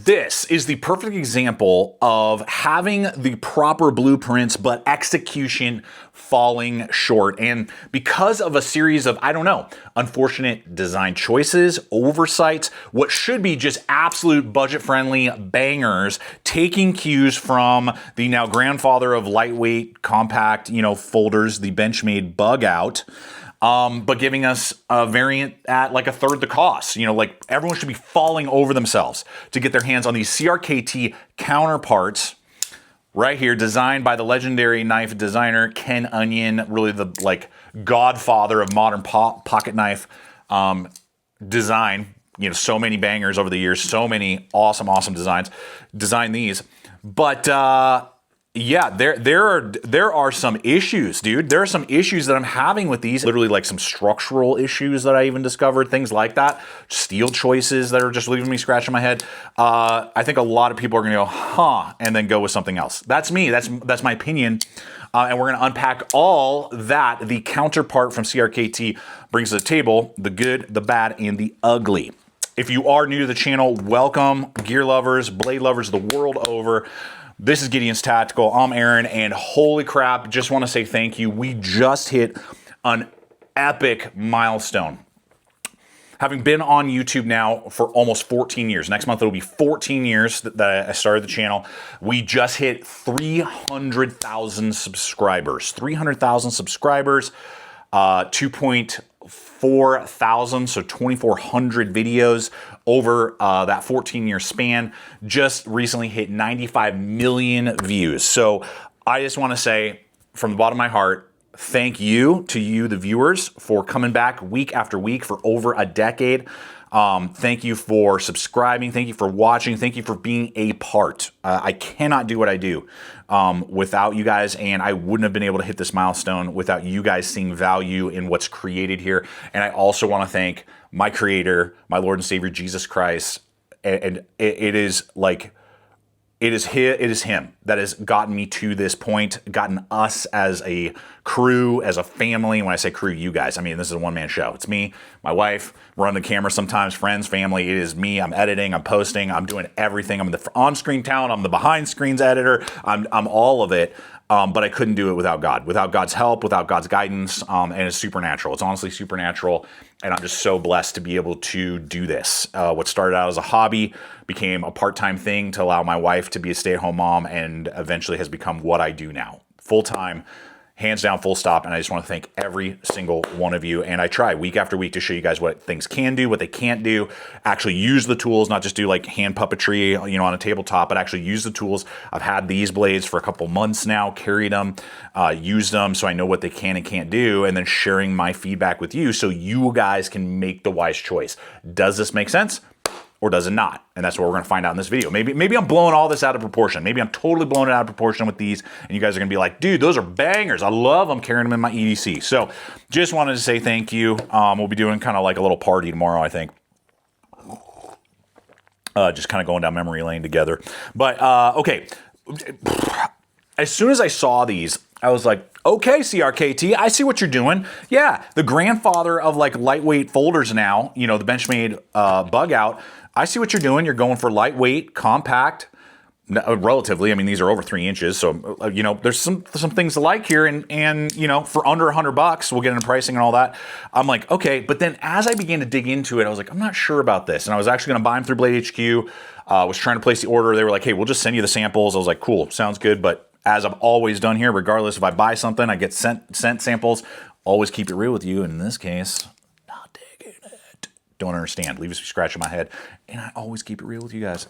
This is the perfect example of having the proper blueprints, but execution falling short. And because of a series of, I don't know, unfortunate design choices, oversights, what should be just absolute budget-friendly bangers, taking cues from the now grandfather of lightweight, compact, folders, the Benchmade Bug Out, but giving us a variant at like a third the cost. Like everyone should be falling over themselves to get their hands on these CRKT counterparts right here, designed by the legendary knife designer Ken Onion, really the godfather of modern pocket knife design. So many bangers over the years, so many awesome designs. Designed these, but yeah, there are some issues, dude. There are some issues that I'm having with these. Literally like some structural issues that I even discovered, things like that. Steel choices that are just leaving me scratching my head. I think a lot of people are gonna go, huh, and then go with something else. That's me, that's my opinion. And we're gonna unpack all that the Counterpart from CRKT brings to the table, the good, the bad, and the ugly. If you are new to the channel, welcome, gear lovers, blade lovers the world over. This is Gideonstactical. I'm Aaron, and holy crap, just want to say thank you. We just hit an epic milestone. Having been on YouTube now for almost 14 years. Next month it'll be 14 years that I started the channel. We just hit 300,000 subscribers. 300,000 subscribers, 2.4 thousand, so 2,400 videos over that 14-year span. Just recently hit 95 million views. So I just want to say from the bottom of my heart, thank you to you, the viewers, for coming back week after week for over a decade. Thank you for subscribing. Thank you for watching. Thank you for being a part. I cannot do what I do without you guys, and I wouldn't have been able to hit this milestone without you guys seeing value in what's created here. And I also want to thank my creator, my Lord and Savior, Jesus Christ. And it is him that has gotten me to this point, gotten us as a crew, as a family. When I say crew, you guys, I mean, this is a one-man show. It's me, my wife, we're on the camera sometimes, friends, family. It is me. I'm editing, I'm posting, I'm doing everything. I'm the on-screen talent, I'm the behind-screens editor, I'm all of it. But I couldn't do it without God, without God's help, without God's guidance, and it's supernatural. It's honestly supernatural, and I'm just so blessed to be able to do this. What started out as a hobby became a part-time thing to allow my wife to be a stay-at-home mom, and eventually has become what I do now, full-time, hands down, full stop. And I just want to thank every single one of you. And I try week after week to show you guys what things can do, what they can't do, actually use the tools, not just do like hand puppetry, on a tabletop, but actually use the tools. I've had these blades for a couple months now, carried them, used them, so I know what they can and can't do, and then sharing my feedback with you so you guys can make the wise choice. Does this make sense? Or does it not? And that's what we're gonna find out in this video. Maybe I'm blowing all this out of proportion. Maybe I'm totally blowing it out of proportion with these, and you guys are gonna be like, dude, those are bangers. I love them, carrying them in my EDC. So just wanted to say thank you. We'll be doing kind of like a little party tomorrow, I think. Just kind of going down memory lane together. But okay, as soon as I saw these, I was like, okay, CRKT, I see what you're doing. Yeah, the grandfather of like lightweight folders now, the Benchmade Bug Out. I see what you're doing. You're going for lightweight, compact, relatively. I mean, these are over 3 inches, so there's some things to like here, and for under $100, we'll get into pricing and all that. I'm like, okay, but then as I began to dig into it, I was like, I'm not sure about this, and I was actually going to buy them through Blade HQ. Was trying to place the order. They were like, hey, we'll just send you the samples. I was like, cool, sounds good, but as I've always done here, regardless if I buy something, I get sent samples. Always keep it real with you. And in this case, not digging it. Don't understand. Leaves me scratching my head. And I always keep it real with you guys,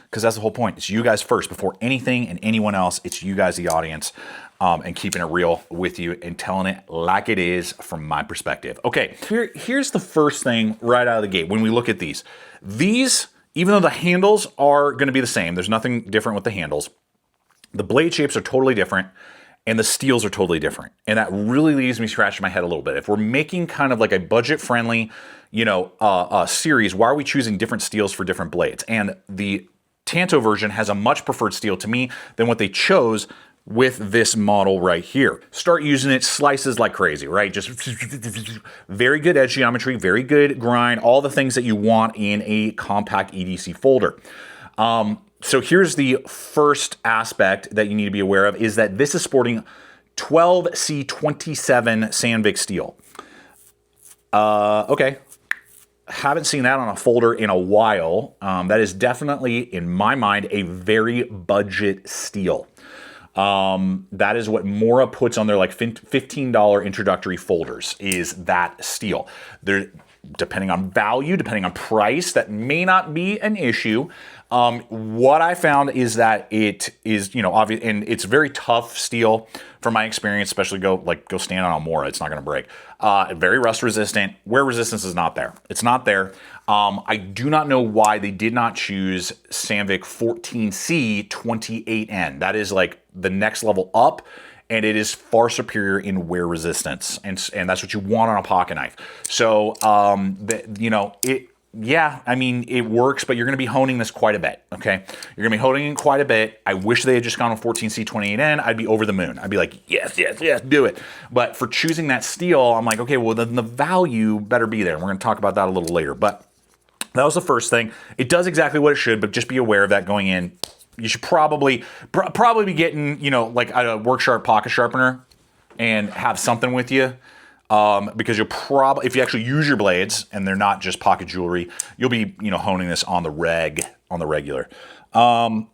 because that's the whole point. It's you guys first before anything and anyone else. It's you guys, the audience, and keeping it real with you and telling it like it is from my perspective. Okay, here's the first thing right out of the gate when we look at these. These, even though the handles are going to be the same, there's nothing different with the handles. The blade shapes are totally different, and the steels are totally different. And that really leaves me scratching my head a little bit. If we're making kind of like a budget-friendly, series, why are we choosing different steels for different blades? And the Tanto version has a much preferred steel to me than what they chose with this model right here. Start using it, slices like crazy, right? Just very good edge geometry, very good grind, all the things that you want in a compact EDC folder. So here's the first aspect that you need to be aware of is that this is sporting 12C27 Sandvik steel. Okay. Haven't seen that on a folder in a while. That is definitely, in my mind, a very budget steel. That is what Mora puts on their like $15 introductory folders, is that steel. They're, depending on value, depending on price, that may not be an issue. What I found is that it is, you know, obvious, and it's very tough steel from my experience, especially go stand on a Mora. It's not going to break. Very rust resistant. Wear resistance is not there. It's not there. I do not know why they did not choose Sandvik 14C28N. That is like the next level up, and it is far superior in wear resistance, and that's what you want on a pocket knife. So, you know, yeah, I mean, it works, but you're going to be honing this quite a bit, okay? You're going to be honing it quite a bit. I wish they had just gone with 14C28N. I'd be over the moon. I'd be like, yes, yes, yes, do it. But for choosing that steel, I'm like, okay, well, then the value better be there. We're going to talk about that a little later. But that was the first thing. It does exactly what it should, but just be aware of that going in. You should probably be getting, you know, like a Work Sharp pocket sharpener and have something with you. Because you'll probably, if you actually use your blades and they're not just pocket jewelry, you'll be, you know, honing this on the regular. Now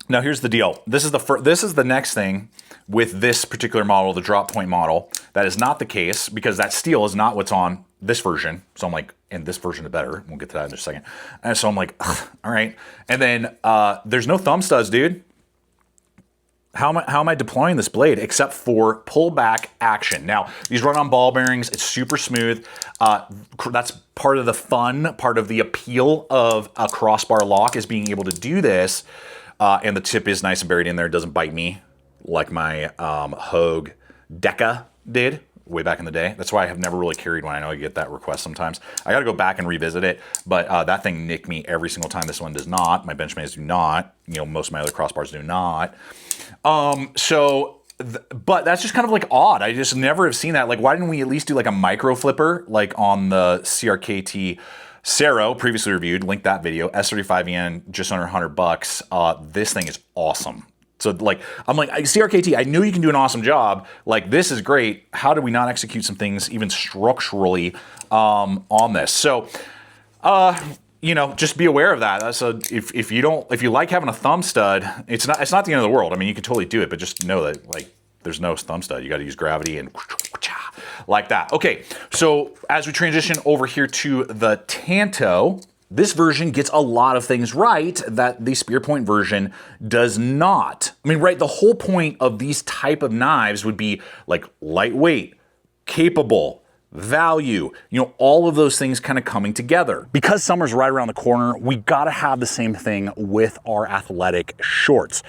here's the deal. This is the next thing with this particular model, the drop point model. That is not the case because that steel is not what's on this version. So I'm like, and this version is better. We'll get to that in just a second. And so I'm like, all right. And then there's no thumb studs, dude. How am I deploying this blade except for pullback action? Now, these run on ball bearings. It's super smooth. That's part of the fun, part of the appeal of a crossbar lock is being able to do this. And the tip is nice and buried in there. It doesn't bite me like my Hogue Deca did way back in the day. That's why I have never really carried one. I know I get that request sometimes. I got to go back and revisit it, but that thing nicked me every single time. This one does not. My Benchmays do not. You know, most of my other crossbars do not. But that's just kind of like odd. I just never have seen that. Like, why didn't we at least do like a micro flipper, like on the CRKT SERO, previously reviewed, link that video, S35EN, just under $100. This thing is awesome. So like, I'm like, CRKT, I knew you can do an awesome job. Like, this is great. How did we not execute some things even structurally on this? So, you know, just be aware of that. So if you like having a thumb stud, it's not the end of the world. I mean, you can totally do it, but just know that like there's no thumb stud. You got to use gravity and like that. Okay, so as we transition over here to the Tanto, this version gets a lot of things right that the spear point version does not. I mean, right, the whole point of these type of knives would be like lightweight, capable, value, you know, all of those things kind of coming together. Because summer's right around the corner, we gotta have the same thing with our athletic shorts.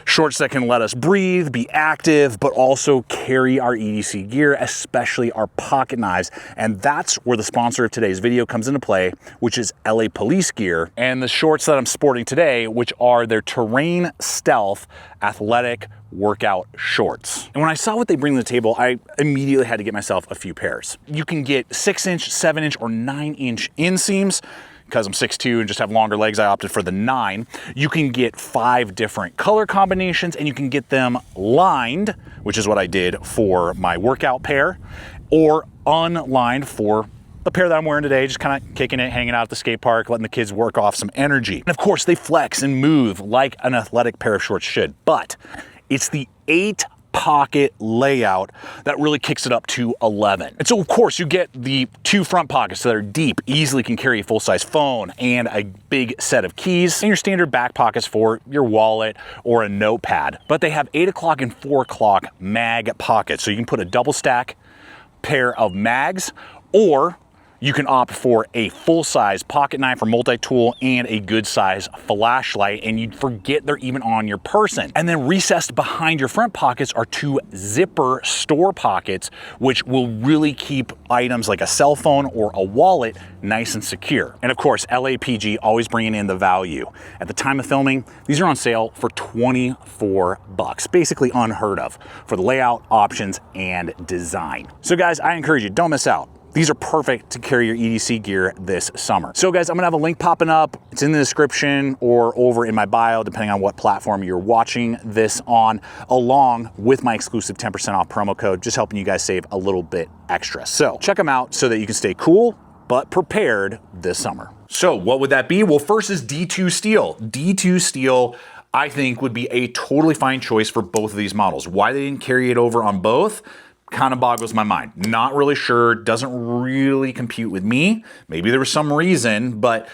Shorts that can let us breathe, be active, but also carry our EDC gear, especially our pocket knives. And that's where the sponsor of today's video comes into play, which is LA Police Gear, and the shorts that I'm sporting today, which are their Terrain Stealth Athletic Workout Shorts. And when I saw what they bring to the table, I immediately had to get myself a few pairs. You can get 6-inch, 7-inch, or 9-inch inseams. Because I'm 6'2" and just have longer legs, I opted for the 9. You can get 5 different color combinations, and you can get them lined, which is what I did for my workout pair, or unlined for the pair that I'm wearing today, just kind of kicking it, hanging out at the skate park, letting the kids work off some energy. And of course, they flex and move like an athletic pair of shorts should, but it's the 8-pocket layout that really kicks it up to 11. And so of course you get the 2 front pockets that are deep, easily can carry a full-size phone and a big set of keys, and your standard back pockets for your wallet or a notepad. But they have 8 o'clock and 4 o'clock mag pockets, so you can put a double stack pair of mags, or you can opt for a full-size pocket knife or multi-tool and a good-size flashlight, and you'd forget they're even on your person. And then recessed behind your front pockets are 2 zipper store pockets, which will really keep items like a cell phone or a wallet nice and secure. And of course, LAPG always bringing in the value. At the time of filming, these are on sale for $24, basically unheard of for the layout, options, and design. So guys, I encourage you, don't miss out. these are perfect to carry your EDC gear this summer. So guys, I'm gonna have a link popping up. It's in the description or over in my bio, depending on what platform you're watching this on, along with my exclusive 10% off promo code, just helping you guys save a little bit extra. So check them out so that you can stay cool, but prepared this summer. So what would that be? Well, first is D2 steel. D2 steel, I think, would be a totally fine choice for both of these models. Why they didn't carry it over on both kind of boggles my mind. Not really sure, doesn't really compute with me. Maybe there was some reason, but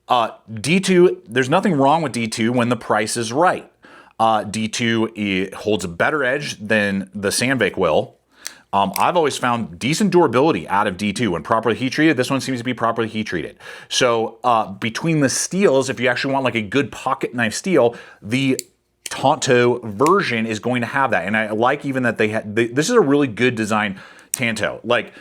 D2, there's nothing wrong with D2 when the price is right. D2 it holds a better edge than the Sandvik will. I've always found decent durability out of D2 when properly heat treated. This one seems to be properly heat treated. So between the steels, if you actually want like a good pocket knife steel, the Tanto version is going to have that. And I like even that this is a really good design Tanto. Like,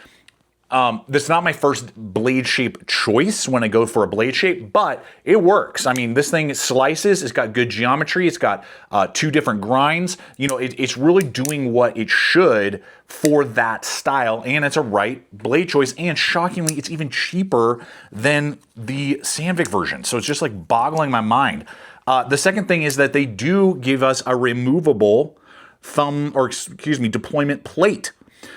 this is not my first blade shape choice when I go for a blade shape, but it works. I mean, this thing slices, it's got good geometry, it's got 2 different grinds. You know, it's really doing what it should for that style, and it's a right blade choice, and shockingly, it's even cheaper than the Sandvik version. So it's just like boggling my mind. The second thing is that they do give us a removable deployment plate.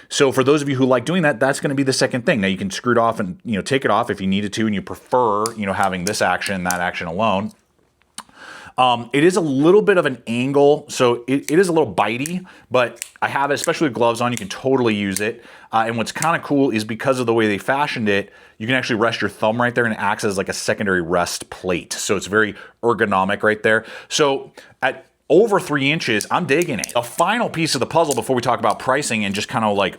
So for those of you who like doing that, that's going to be the second thing. Now you can screw it off and, you know, take it off if you needed to, and you prefer, you know, having this action, that action alone. It is a little bit of an angle, so it is a little bitey, but I have it, especially with gloves on, you can totally use it. And what's kind of cool is because of the way they fashioned it, you can actually rest your thumb right there, and it acts as like a secondary rest plate. So it's very ergonomic right there. So at over 3 inches, I'm digging it. A final piece of the puzzle before we talk about pricing and just kind of like,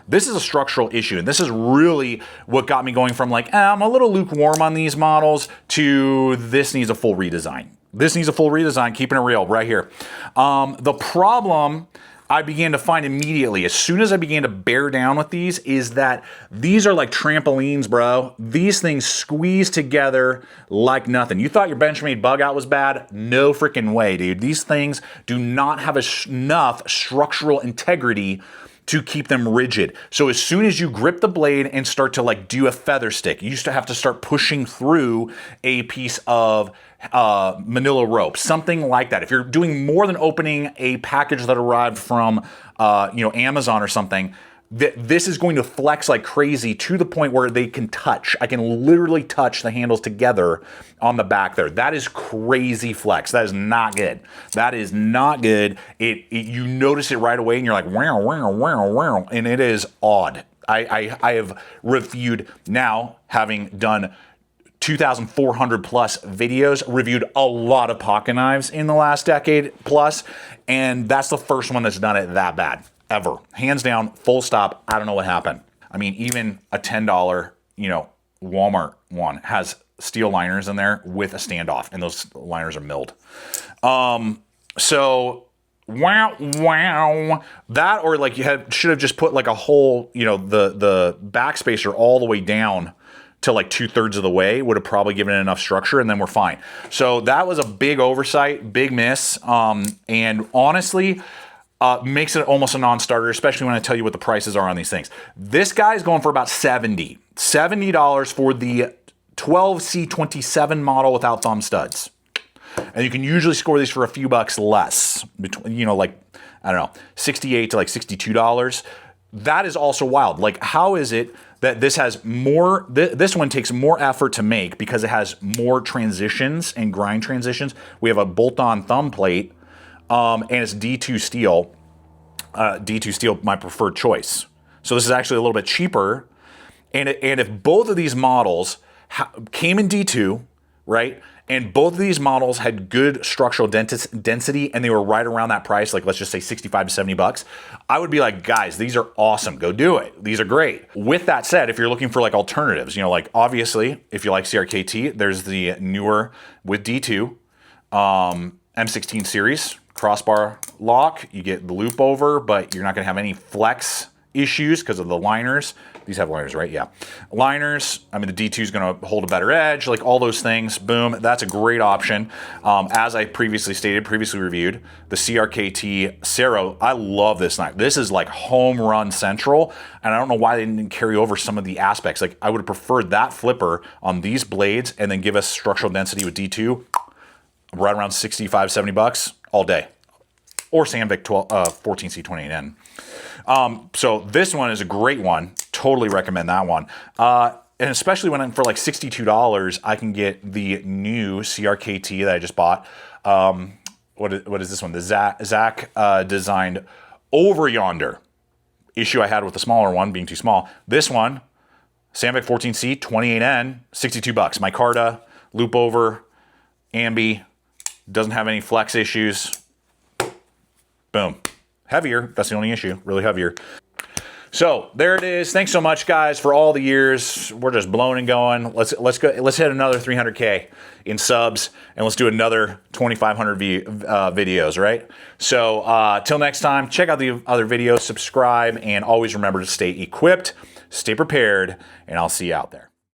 this is a structural issue. And this is really what got me going from like, I'm a little lukewarm on these models to this needs a full redesign. This needs a full redesign, keeping it real right here. The problem I began to find immediately, as soon as I began to bear down with these, is that these are like trampolines, bro. These things squeeze together like nothing. You thought your Benchmade bug out was bad? No freaking way, dude. These things do not have enough structural integrity to keep them rigid. So as soon as you grip the blade and start to like do a feather stick, you used to have to start pushing through a piece of manila rope, something like that. If you're doing more than opening a package that arrived from Amazon or something, this is going to flex like crazy to the point where they can touch. I can literally touch the handles together on the back there. That is crazy flex. That is not good. That is not good. You notice it right away and you're like, wow, wow, wow, wow, and it is odd. I have reviewed, now having done 2,400 plus videos, reviewed a lot of pocket knives in the last decade plus, and that's the first one that's done it that bad, ever. Hands down, full stop, I don't know what happened. I mean, even a $10, Walmart one has steel liners in there with a standoff, and those liners are milled. So, wow. That, or like should have just put like a whole, the backspacer all the way down to like 2/3 of the way, would have probably given it enough structure, and then we're fine. So that was a big oversight, big miss, and honestly, makes it almost a non-starter, especially when I tell you what the prices are on these things. This guy's going for about $70 for the 12C27 model without thumb studs. And you can usually score these for a few bucks less, between, like, I don't know, $68 to like $62. That is also wild. Like, how is it that this has more, this one takes more effort to make because it has more transitions and grind transitions. We have a bolt-on thumb plate, and it's D2 steel. D2 steel, my preferred choice. So this is actually a little bit cheaper. And if both of these models came in D2, right, and both of these models had good structural density, and they were right around that price, like let's just say 65 to 70 bucks, I would be like, guys, these are awesome. Go do it. These are great. With that said, if you're looking for like alternatives, like obviously, if you like CRKT, there's the newer with D2 M16 series crossbar lock. You get the loop over, but you're not going to have any flex issues because of the liners. These have liners, right? Yeah. Liners. I mean, the D2 is going to hold a better edge, like all those things. Boom. That's a great option. As I previously reviewed, the CRKT SERO. I love this knife. This is like home run central, and I don't know why they didn't carry over some of the aspects. Like, I would have preferred that flipper on these blades and then give us structural density with D2 right around 65, 70 bucks all day. Or Sandvik 14C28N. So this one is a great one. Totally recommend that one. And especially when for like $62, I can get the new CRKT that I just bought. What is this one? The Zach designed over yonder. Issue I had with the smaller one being too small. This one, Sandvik 14C 28N, 62 bucks. Micarta, loop over, ambi, doesn't have any flex issues. Boom. Heavier, that's the only issue, really heavier. So there it is. Thanks so much, guys, for all the years. We're just blowing and going. Let's hit another 300K in subs, and let's do another 2,500 videos, right? So till next time, check out the other videos, subscribe, and always remember to stay equipped, stay prepared, and I'll see you out there.